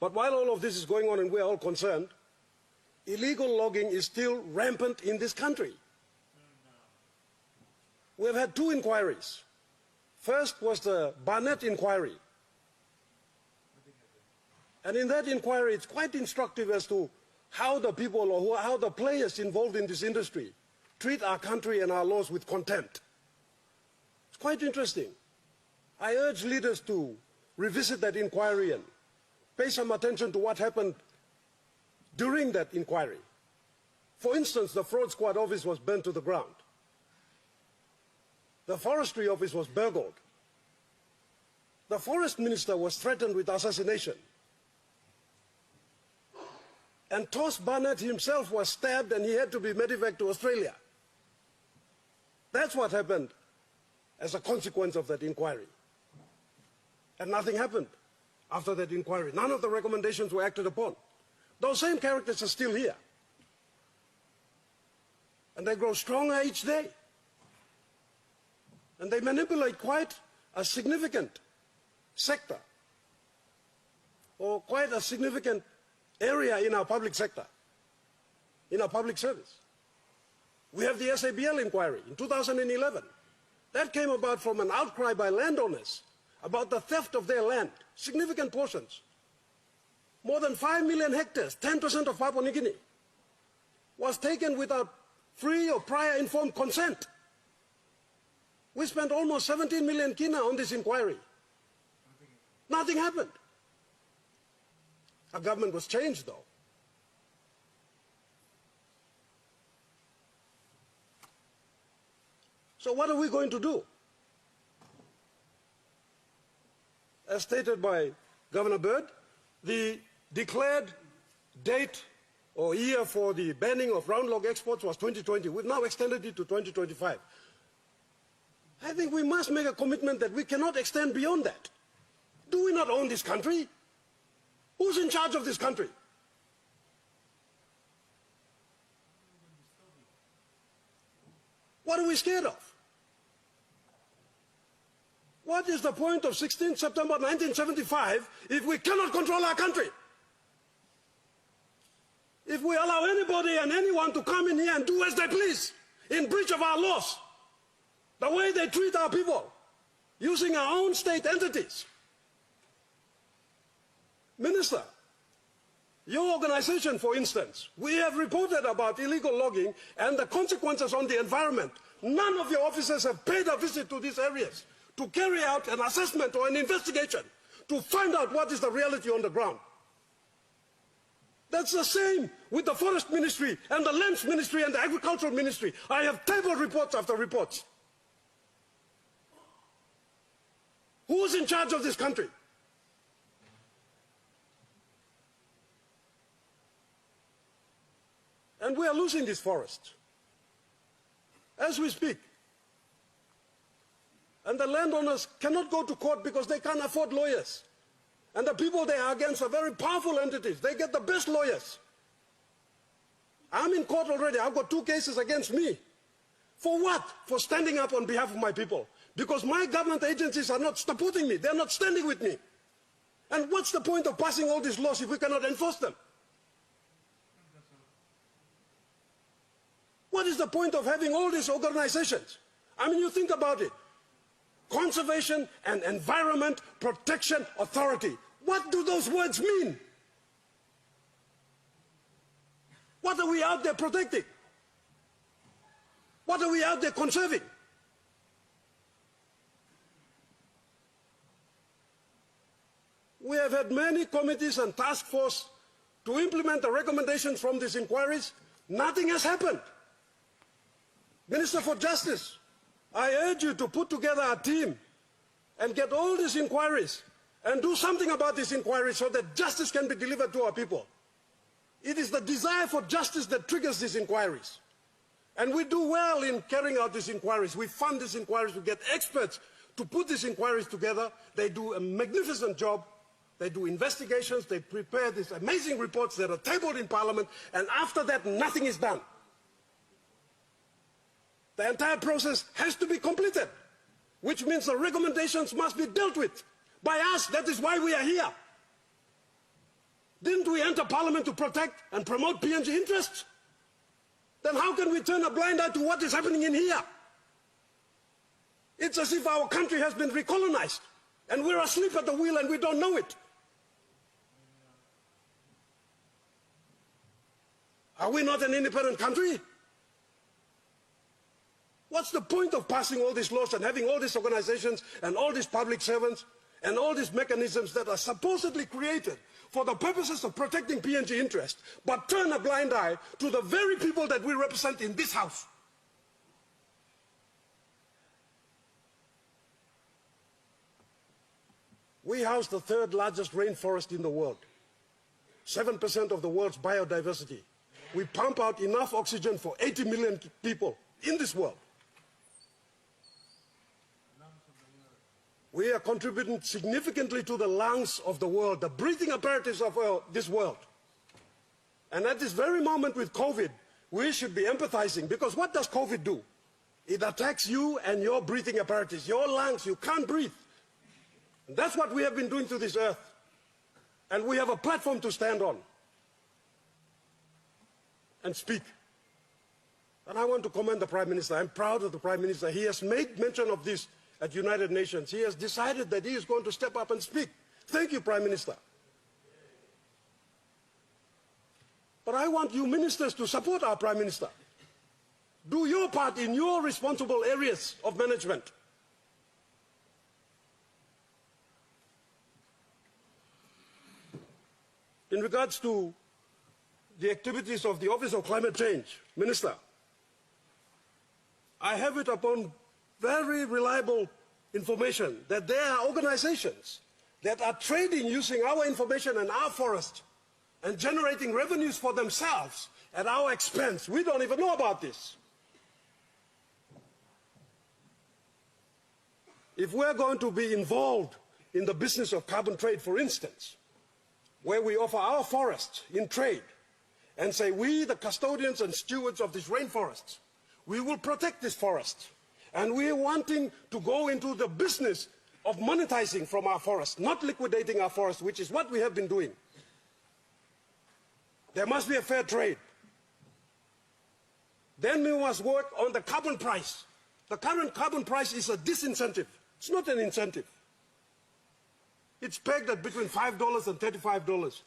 But while all of this is going on and we're all concerned, illegal logging is still rampant in this country. We've had two inquiries. First was the Barnett inquiry. And in that inquiry, it's quite instructive as to how the people or how the players involved in this industry treat our country and our laws with contempt. It's quite interesting. I urge leaders to revisit that inquiry and pay some attention to what happened during that inquiry. For instance, the fraud squad office was burnt to the ground. The forestry office was burgled. The forest minister was threatened with assassination. And Tos Barnett himself was stabbed and he had to be medevaced to Australia. That's what happened as a consequence of that inquiry. And nothing happened after that inquiry. None of the recommendations were acted upon. Those same characters are still here. And they grow stronger each day. And they manipulate quite a significant sector, or quite a significant area in our public sector, in our public service. We have the SABL inquiry in 2011. That came about from an outcry by landowners about the theft of their land, significant portions. More than 5 million hectares, 10% of Papua New Guinea, was taken without free or prior informed consent. We spent almost 17 million kina on this inquiry. Nothing happened. Our government was changed, though. So what are we going to do? As stated by Governor Bird, the declared date or year for the banning of round log exports was 2020. We've now extended it to 2025. I think we must make a commitment that we cannot extend beyond that. Do we not own this country? Who's in charge of this country? What are we scared of? What is the point of 16 September 1975 if we cannot control our country? If we allow anybody and anyone to come in here and do as they please, in breach of our laws, the way they treat our people, using our own state entities. Minister, your organization, for instance, we have reported about illegal logging and the consequences on the environment. None of your officers have paid a visit to these areas to carry out an assessment or an investigation to find out what is the reality on the ground. That's the same with the Forest Ministry and the Lands Ministry and the Agricultural Ministry. I have tabled reports after reports. Who's in charge of this country? And we are losing these forests as we speak. And the landowners cannot go to court because they can't afford lawyers. And the people they are against are very powerful entities. They get the best lawyers. I'm in court already. I've got 2 cases against me. For what? For standing up on behalf of my people. Because my government agencies are not supporting me. They're not standing with me. And what's the point of passing all these laws if we cannot enforce them? What is the point of having all these organizations? I mean, you think about it. Conservation and Environment Protection Authority. What do those words mean? What are we out there protecting? What are we out there conserving? We have had many committees and task force to implement the recommendations from these inquiries. Nothing has happened. Minister for Justice, I urge you to put together a team and get all these inquiries and do something about these inquiries so that justice can be delivered to our people. It is the desire for justice that triggers these inquiries. And we do well in carrying out these inquiries. We fund these inquiries, we get experts to put these inquiries together. They do a magnificent job. They do investigations, they prepare these amazing reports that are tabled in Parliament, and after that, nothing is done. The entire process has to be completed, which means the recommendations must be dealt with by us. That is why we are here. Didn't we enter Parliament to protect and promote PNG interests? Then how can we turn a blind eye to what is happening in here? It's as if our country has been recolonized and we're asleep at the wheel and we don't know it. Are we not an independent country? What's the point of passing all these laws and having all these organizations and all these public servants and all these mechanisms that are supposedly created for the purposes of protecting PNG interests, but turn a blind eye to the very people that we represent in this house? We house the third largest rainforest in the world, 7% of the world's biodiversity. We pump out enough oxygen for 80 million people in this world. We are contributing significantly to the lungs of the world, the breathing apparatus of this world. And at this very moment with COVID, we should be empathizing, because what does COVID do? It attacks you and your breathing apparatus, your lungs. You can't breathe. And that's what we have been doing to this earth. And we have a platform to stand on and speak. And I want to commend the Prime Minister. I'm proud of the Prime Minister. He has made mention of this at United Nations. He has decided that he is going to step up and speak. Thank you, Prime Minister. But I want you ministers to support our Prime Minister. Do your part in your responsible areas of management. In regards to the activities of the Office of Climate Change, Minister, I have it upon very reliable information that there are organizations that are trading using our information and our forest and generating revenues for themselves at our expense. We don't even know about this. If we're going to be involved in the business of carbon trade, for instance, where we offer our forests in trade and say, we, the custodians and stewards of these rainforests, we will protect this forest. And we are wanting to go into the business of monetizing from our forests, not liquidating our forests, which is what we have been doing. There must be a fair trade. Then we must work on the carbon price. The current carbon price is a disincentive. It's not an incentive. It's pegged at between $5 and $35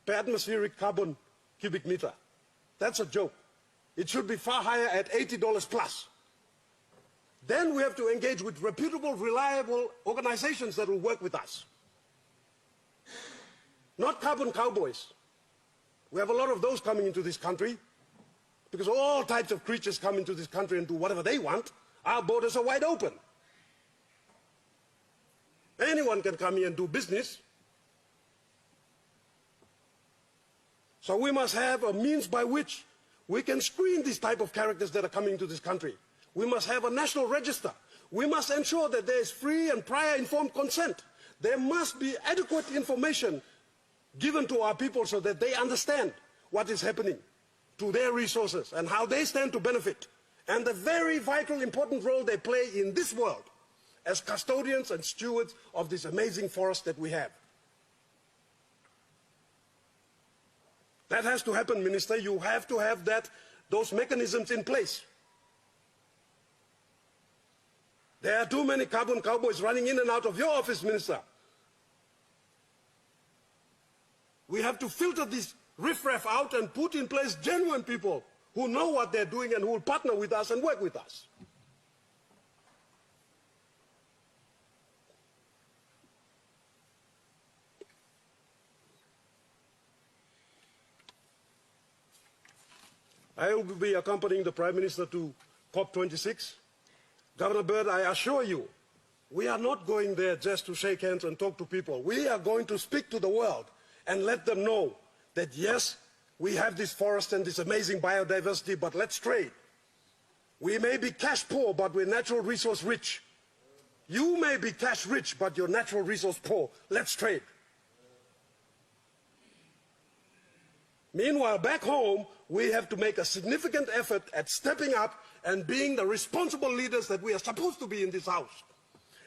per atmospheric carbon cubic meter. That's a joke. It should be far higher at $80 plus. Then we have to engage with reputable, reliable organizations that will work with us. Not carbon cowboys. We have a lot of those coming into this country because all types of creatures come into this country and do whatever they want. Our borders are wide open. Anyone can come here and do business. So we must have a means by which we can screen these type of characters that are coming to this country. We must have a national register. We must ensure that there is free and prior informed consent. There must be adequate information given to our people so that they understand what is happening to their resources and how they stand to benefit, and the very vital, important role they play in this world as custodians and stewards of this amazing forest that we have. That has to happen, Minister. You have to have those mechanisms in place. There are too many carbon cowboys running in and out of your office, Minister. We have to filter this riffraff out and put in place genuine people who know what they're doing and who will partner with us and work with us. I will be accompanying the Prime Minister to COP26. Governor Bird, I assure you, we are not going there just to shake hands and talk to people. We are going to speak to the world and let them know that yes, we have this forest and this amazing biodiversity, but let's trade. We may be cash poor, but we're natural resource rich. You may be cash rich, but you're natural resource poor. Let's trade. Meanwhile, back home, we have to make a significant effort at stepping up and being the responsible leaders that we are supposed to be in this house.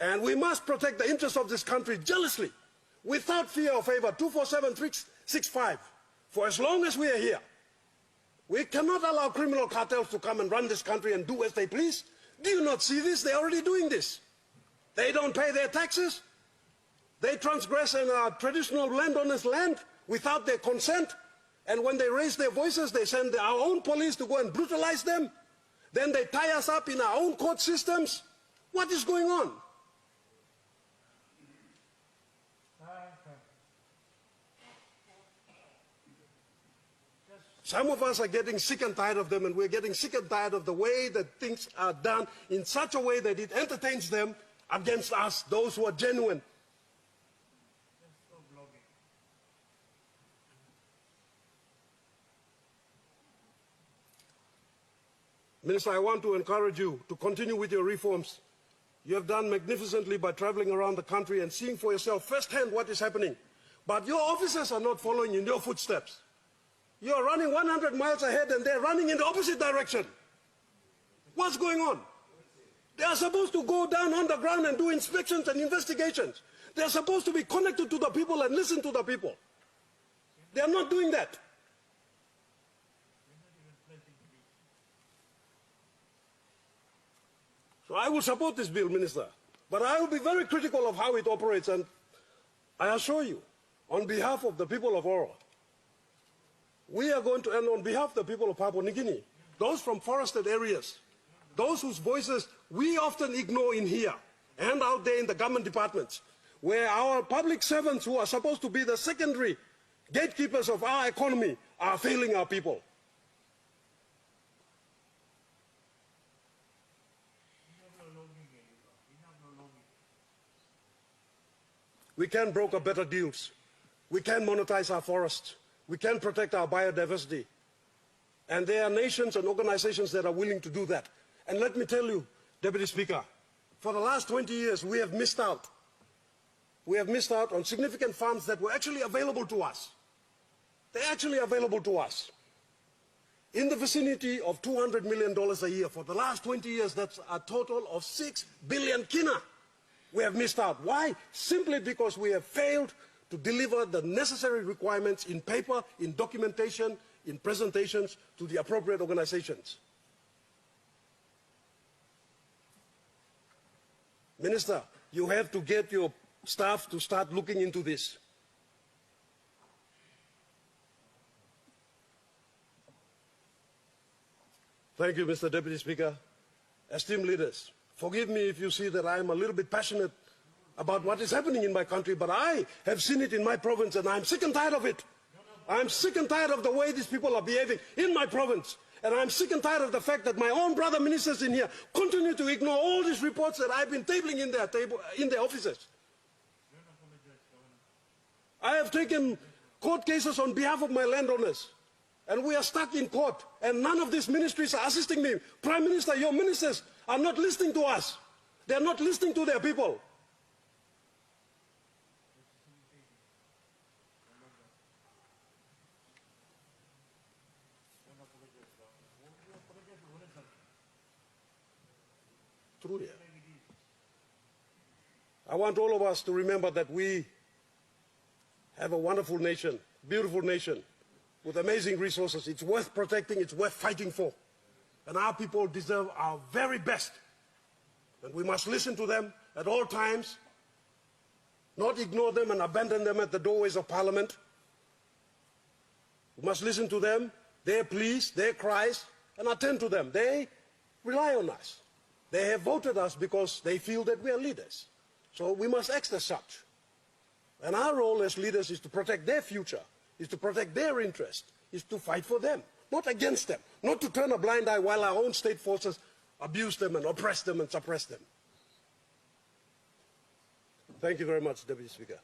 And we must protect the interests of this country jealously, without fear or favor, 24/7, 6.5. For as long as we are here, we cannot allow criminal cartels to come and run this country and do as they please. Do you not see this? They're already doing this. They don't pay their taxes. They transgress in our traditional landowners' land without their consent. And when they raise their voices, they send our own police to go and brutalize them. Then they tie us up in our own court systems. What is going on? Some of us are getting sick and tired of them, and we're getting sick and tired of the way that things are done in such a way that it entertains them against us, those who are genuine. Minister, I want to encourage you to continue with your reforms. You have done magnificently by traveling around the country and seeing for yourself firsthand what is happening. But your officers are not following in your footsteps. You are running 100 miles ahead and they're running in the opposite direction. What's going on? They are supposed to go down on the ground and do inspections and investigations. They are supposed to be connected to the people and listen to the people. They are not doing that. So I will support this bill, Minister, but I will be very critical of how it operates, and I assure you, on behalf of the people of Oro, we are going to, and on behalf of the people of Papua New Guinea, those from forested areas, those whose voices we often ignore in here and out there in the government departments, where our public servants who are supposed to be the secondary gatekeepers of our economy are failing our people. We can broker better deals. We can monetize our forests. We can protect our biodiversity. And there are nations and organizations that are willing to do that. And let me tell you, Deputy Speaker, for the last 20 years, we have missed out. We have missed out on significant funds that were actually available to us. They're actually available to us. In the vicinity of $200 million a year. For the last 20 years, that's a total of 6 billion kina. We have missed out. Why? Simply because we have failed to deliver the necessary requirements in paper, in documentation, in presentations to the appropriate organizations. Minister, you have to get your staff to start looking into this. Thank you, Mr. Deputy Speaker. Esteemed leaders, forgive me if you see that I am a little bit passionate about what is happening in my country, but I have seen it in my province and I'm sick and tired of it. I'm sick and tired of the way these people are behaving in my province. And I'm sick and tired of the fact that my own brother ministers in here continue to ignore all these reports that I've been tabling in their offices. I have taken court cases on behalf of my landowners, and we are stuck in court, and none of these ministries are assisting me. Prime Minister, your ministers are not listening to us. They are not listening to their people. True, yeah. I want all of us to remember that we have a wonderful nation, beautiful nation, with amazing resources. It's worth protecting, it's worth fighting for. And our people deserve our very best. And we must listen to them at all times, not ignore them and abandon them at the doorways of Parliament. We must listen to them, their pleas, their cries, and attend to them. They rely on us. They have voted us because they feel that we are leaders. So we must act as such. And our role as leaders is to protect their future, is to protect their interest, is to fight for them, not against them, not to turn a blind eye while our own state forces abuse them and oppress them and suppress them. Thank you very much, Deputy Speaker.